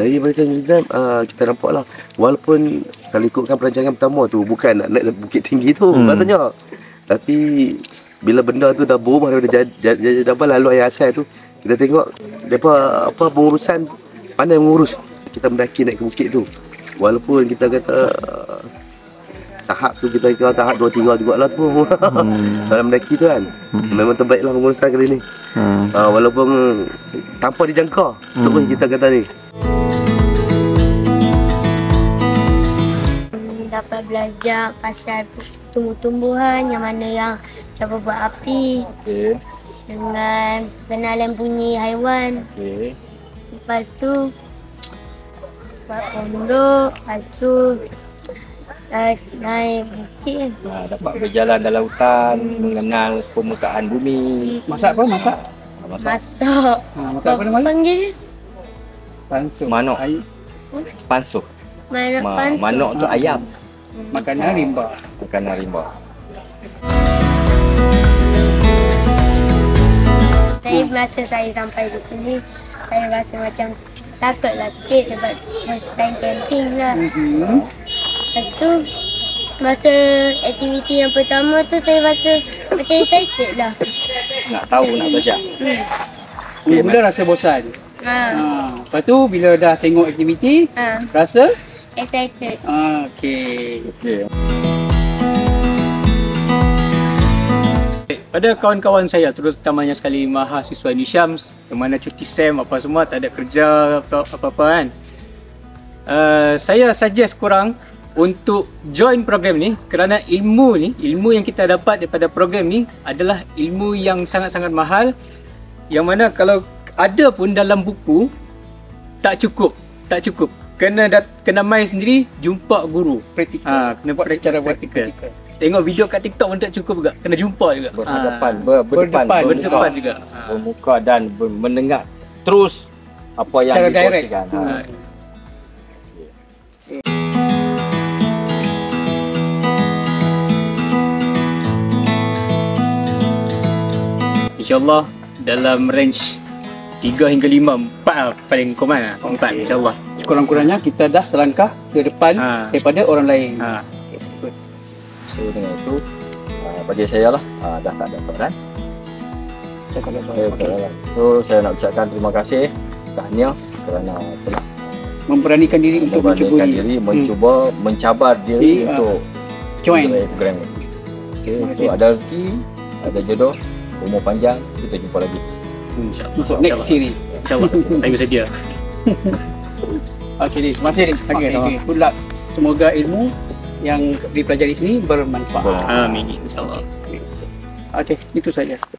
Dari Barisan Islam, kita nampak lah, walaupun kalau ikutkan perancangan pertama tu bukan nak naik Bukit Tinggi tu katanya, tapi bila benda tu dah berubah daripada laluan yang asal tu, kita tengok depa pengurusan pandai mengurus. Kita mendaki naik ke bukit tu, walaupun kita kata tahap tu kita kira tahap 2-3 jugalah tu dalam mendaki tu kan. Memang terbaiklah pengurusan kali ni. Walaupun tanpa dijangka tu pun kita kata ni. Dapat belajar pasal tumbuh-tumbuhan, yang mana yang cara buat api, dengan kenalan bunyi haiwan. Lepas tu buat pondok, lepas tu naik bukit. Dapat berjalan dalam hutan, mengenal permukaan bumi. Masak apa? Masak? Masak. Masak apa nama? Panggil Pansuh. Manok. Pansuh. manok. Manok tu ayam. Makanan rimba. Makanan rimba. Masa saya sampai di sini, saya rasa macam takutlah sikit sebab first time camping lah. Lepas tu, masa aktiviti yang pertama tu saya rasa macam excited lah. Nak tahu, nak belajar. Mula rasa bosan. Lepas tu bila dah tengok aktiviti, rasa excited. Okey. Pada kawan-kawan saya, terutamanya sekali mahasiswa Unisyams yang mana cuti SEM apa semua, tak ada kerja apa-apa kan. Saya suggest korang untuk join program ni kerana ilmu yang kita dapat daripada program ni adalah ilmu yang sangat-sangat mahal, yang mana kalau ada pun dalam buku tak cukup. Kena main sendiri, jumpa guru praktikal. Kena buat secara praktikal. Tengok video kat TikTok pun tak cukup juga, kena jumpa juga. Berdepan juga. Bermuka dan mendengar terus apa yang dikongsikan. InsyaAllah dalam range 3 hingga 5, 4 paling common 4 insyaAllah. Kurang-kurangnya kita dah selangkah ke depan daripada orang lain. So dengan itu, bagi saya lah, dah tak ada soalan. So saya nak ucapkan terima kasih tahniah kerana telah memberanikan diri untuk mencuba mencabar diri untuk join program ini. Okay, so ada rezeki, ada jodoh, umur panjang, kita jumpa lagi. InsyaAllah. Untuk next series. InsyaAllah. Saya bersedia. Okey, terima kasih. Okay. Good luck. Semoga ilmu yang dipelajari sini bermanfaat. Amin, insyaAllah. Okey, itu saja.